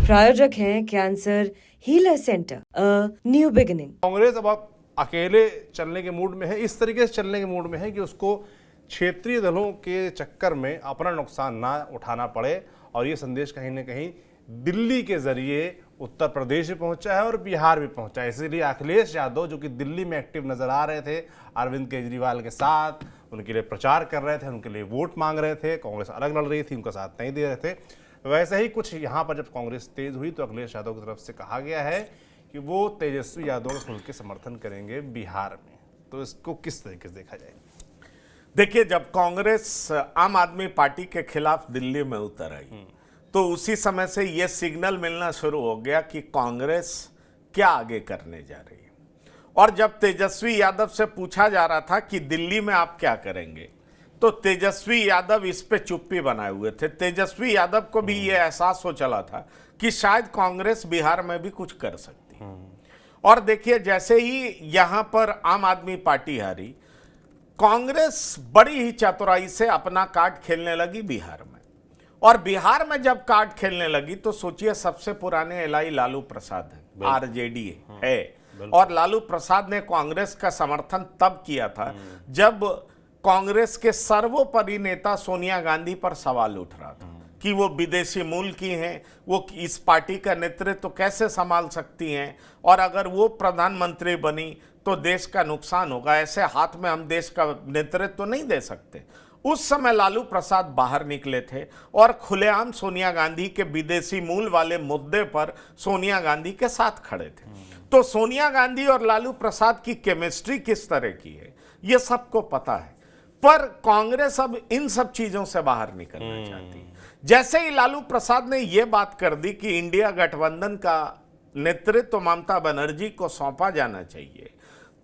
प्रायोजक हैं cancer healer centre, new beginning. Congress अब अकेले चलने के मूड में है, इस तरीके से चलने के मूड में है कि उसको क्षेत्रीय दलों के चक्कर में अपना नुकसान ना उठाना पड़े। और ये संदेश कहीं ना कहीं दिल्ली के जरिए उत्तर प्रदेश भी पहुंचा है और बिहार भी पहुंचा है। इसीलिए अखिलेश यादव, जो कि दिल्ली में एक्टिव नजर आ रहे थे अरविंद केजरीवाल के साथ, उनके लिए प्रचार कर रहे थे, उनके लिए वोट मांग रहे थे, कांग्रेस अलग लड़ रही थी, उनका साथ नहीं दे रहे थे, वैसे ही कुछ यहाँ पर जब कांग्रेस तेज हुई तो अखिलेश यादव की तरफ से कहा गया है कि वो तेजस्वी यादव का खुल के समर्थन करेंगे बिहार में। तो इसको किस तरीके से देखा जाए? देखिए, जब कांग्रेस आम आदमी पार्टी के खिलाफ दिल्ली में उतर आई तो उसी समय से यह सिग्नल मिलना शुरू हो गया कि कांग्रेस क्या आगे करने जा रही है। और जब तेजस्वी यादव से पूछा जा रहा था कि दिल्ली में आप क्या करेंगे, तो तेजस्वी यादव इस पे चुप्पी बनाए हुए थे। तेजस्वी यादव को भी यह एहसास हो चला था कि शायद कांग्रेस बिहार में भी कुछ कर सकती है। और देखिए, जैसे ही यहां पर आम आदमी पार्टी हारी, कांग्रेस बड़ी ही चतुराई से अपना कार्ड खेलने लगी बिहार में। और बिहार में जब कार्ड खेलने लगी तो सोचिए, सबसे पुराने एलआई लालू प्रसाद है, आरजेडी है। और लालू प्रसाद ने कांग्रेस का समर्थन तब किया था जब कांग्रेस के सर्वोपरि नेता सोनिया गांधी पर सवाल उठ रहा था कि वो विदेशी मूल की हैं, वो इस पार्टी का नेतृत्व कैसे संभाल सकती हैं, और अगर वो प्रधानमंत्री बनी तो देश का नुकसान होगा, ऐसे हाथ में हम देश का नेतृत्व तो नहीं दे सकते। उस समय लालू प्रसाद बाहर निकले थे और खुलेआम सोनिया गांधी के विदेशी मूल वाले मुद्दे पर सोनिया गांधी के साथ खड़े थे। तो सोनिया गांधी और लालू प्रसाद की केमिस्ट्री किस तरह की है ये सबको पता है। पर कांग्रेस अब इन सब चीजों से बाहर निकलना चाहती है। जैसे ही लालू प्रसाद ने यह बात कर दी कि इंडिया गठबंधन का नेतृत्व ममता बनर्जी को सौंपा जाना चाहिए,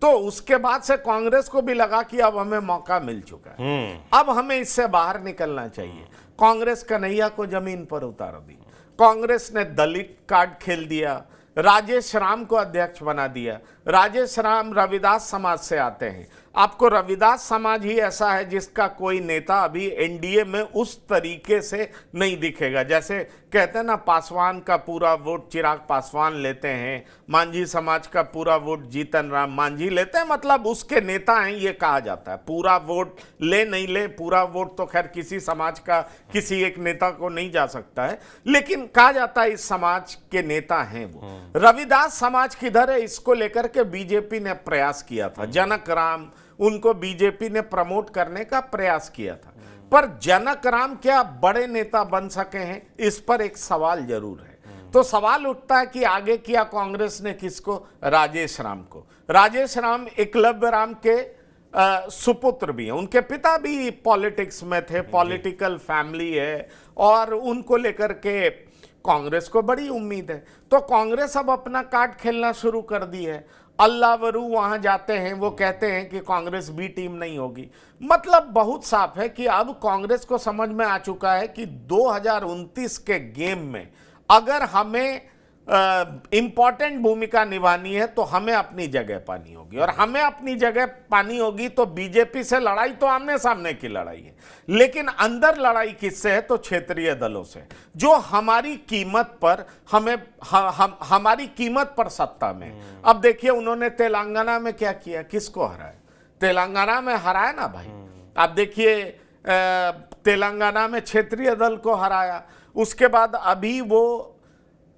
तो उसके बाद से कांग्रेस को भी लगा कि अब हमें मौका मिल चुका है, अब हमें इससे बाहर निकलना चाहिए। कांग्रेस कन्हैया को जमीन पर उतार दी। कांग्रेस ने दलित कार्ड खेल दिया, राजेश राम को अध्यक्ष बना दिया। राजेश राम रविदास समाज से आते हैं। आपको रविदास समाज ही ऐसा है जिसका कोई नेता अभी एनडीए में उस तरीके से नहीं दिखेगा। जैसे कहते हैं ना, पासवान का पूरा वोट चिराग पासवान लेते हैं, मांझी समाज का पूरा वोट जीतन राम मांझी लेते हैं, मतलब उसके नेता हैं ये कहा जाता है। पूरा वोट ले नहीं ले, पूरा वोट तो खैर किसी समाज का किसी एक नेता को नहीं जा सकता है, लेकिन कहा जाता है इस समाज के नेता हैं वो। रविदास समाज किधर है, इसको लेकर के बीजेपी ने प्रयास किया था। जनक राम, उनको बीजेपी ने प्रमोट करने का प्रयास किया था, पर जनक राम क्या बड़े नेता बन सके हैं, इस पर एक सवाल जरूर है। तो सवाल उठता है कि आगे किया कांग्रेस ने किसको? राजेश राम को। राजेश राम एकलव्य राम के सुपुत्र भी हैं, उनके पिता भी पॉलिटिक्स में थे, पॉलिटिकल फैमिली है, और उनको लेकर के कांग्रेस को बड़ी उम्मीद है। तो कांग्रेस अब अपना कार्ड खेलना शुरू कर दी है। अल्लावरू वहां जाते हैं, वो कहते हैं कि कांग्रेस बी टीम नहीं होगी। मतलब बहुत साफ है कि अब कांग्रेस को समझ में आ चुका है कि 2029 के गेम में अगर हमें इंपॉर्टेंट भूमिका निभानी है तो हमें अपनी जगह पानी होगी, और हमें अपनी जगह पानी होगी तो बीजेपी से लड़ाई तो आमने सामने की लड़ाई है, लेकिन अंदर लड़ाई किससे है? तो क्षेत्रीय दलों से, जो हमारी कीमत पर हमारी कीमत पर सत्ता में। अब देखिए, उन्होंने तेलंगाना में क्या किया, किसको हराया? तेलंगाना में हराया ना भाई। अब देखिए, तेलंगाना में क्षेत्रीय दल को हराया, उसके बाद अभी वो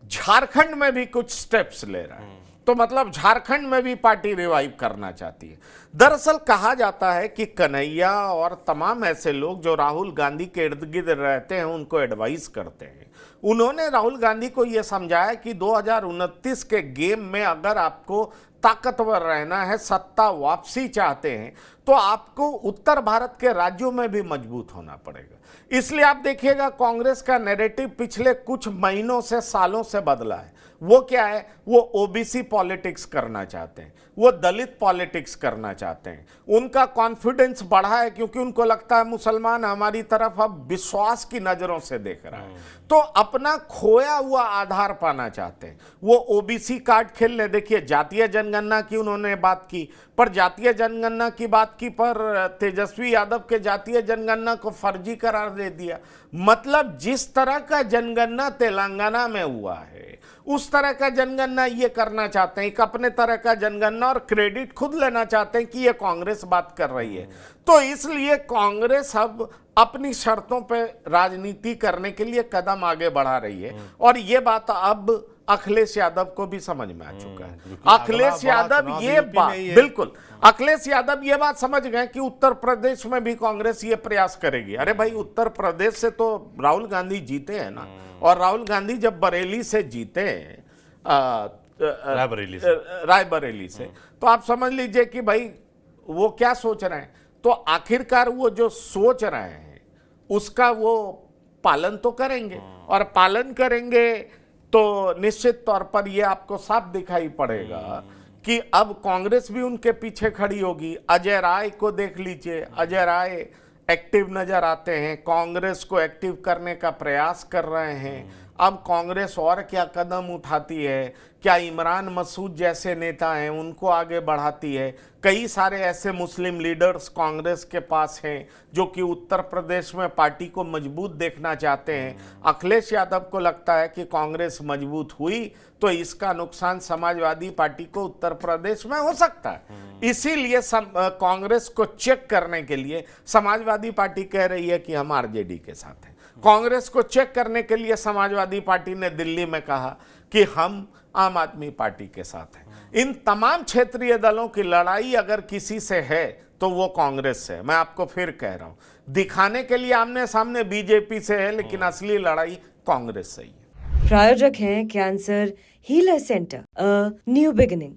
झारखंड में भी कुछ स्टेप्स ले रहा है। तो मतलब झारखंड में भी पार्टी रिवाइव करना चाहती है। दरअसल कहा जाता है कि कन्हैया और तमाम ऐसे लोग जो राहुल गांधी के इर्द गिर्द रहते हैं उनको एडवाइस करते हैं। उन्होंने राहुल गांधी को यह समझाया कि 2029 के गेम में अगर आपको ताकतवर रहना है, सत्ता वापसी चाहते हैं, तो आपको उत्तर भारत के राज्यों में भी मजबूत होना पड़ेगा। इसलिए आप देखिएगा, कांग्रेस का नैरेटिव पिछले कुछ महीनों से, सालों से बदला है। वो क्या है? वो ओबीसी पॉलिटिक्स करना चाहते हैं, वो दलित पॉलिटिक्स करना चाहते हैं। उनका कॉन्फिडेंस बढ़ा है क्योंकि उनको लगता है मुसलमान हमारी तरफ अब विश्वास की नजरों से देख रहा है, तो अपना खोया हुआ आधार पाना चाहते हैं। वो ओबीसी कार्ड खेलने, देखिए जातीय जनगणना जनगणना की उन्होंने बात की, पर जातीय जनगणना की बात की, पर तेजस्वी यादव के जातीय जनगणना को फर्जी करार दे दिया। मतलब जिस तरह का जनगणना तेलंगाना में हुआ है उस तरह का जनगणना ये करना चाहते हैं, एक अपने तरह का जनगणना, और क्रेडिट खुद लेना चाहते हैं कि ये कांग्रेस बात कर रही है। तो इसलिए कांग्रेस अब अपनी शर्तों पे राजनीति करने के लिए कदम आगे बढ़ा रही है, और ये बात अब अखिलेश यादव को भी समझ में आ चुका है। अखिलेश यादव ये बात, बिल्कुल, अखिलेश यादव ये बात समझ गए कि उत्तर प्रदेश में भी कांग्रेस ये प्रयास करेगी। अरे भाई, उत्तर प्रदेश से तो राहुल गांधी जीते हैं ना, और राहुल गांधी जब बरेली से जीते रायबरेली से, तो आप समझ लीजिए कि भाई वो क्या सोच रहे हैं। तो आखिरकार वो जो सोच रहे हैं उसका वो पालन तो करेंगे, और पालन करेंगे तो निश्चित तौर पर ये आपको साफ दिखाई पड़ेगा कि अब कांग्रेस भी उनके पीछे खड़ी होगी। अजय राय को देख लीजिए, अजय राय एक्टिव नजर आते हैं, कांग्रेस को एक्टिव करने का प्रयास कर रहे हैं। अब कांग्रेस और क्या कदम उठाती है, क्या इमरान मसूद जैसे नेता हैं उनको आगे बढ़ाती है। कई सारे ऐसे मुस्लिम लीडर्स कांग्रेस के पास हैं जो कि उत्तर प्रदेश में पार्टी को मजबूत देखना चाहते हैं। अखिलेश यादव को लगता है कि कांग्रेस मजबूत हुई तो इसका नुकसान समाजवादी पार्टी को उत्तर प्रदेश में हो सकता है। इसीलिए कांग्रेस को चेक करने के लिए समाजवादी पार्टी कह रही है कि हम आरजेडी के साथ हैं। कांग्रेस को चेक करने के लिए समाजवादी पार्टी ने दिल्ली में कहा कि हम आम आदमी पार्टी के साथ हैं। इन तमाम क्षेत्रीय दलों की लड़ाई अगर किसी से है तो वो कांग्रेस से है। मैं आपको फिर कह रहा हूं, दिखाने के लिए आमने सामने बीजेपी से है, लेकिन असली लड़ाई कांग्रेस से ही है। प्रायोजक हैं cancer healer centre, a new beginning.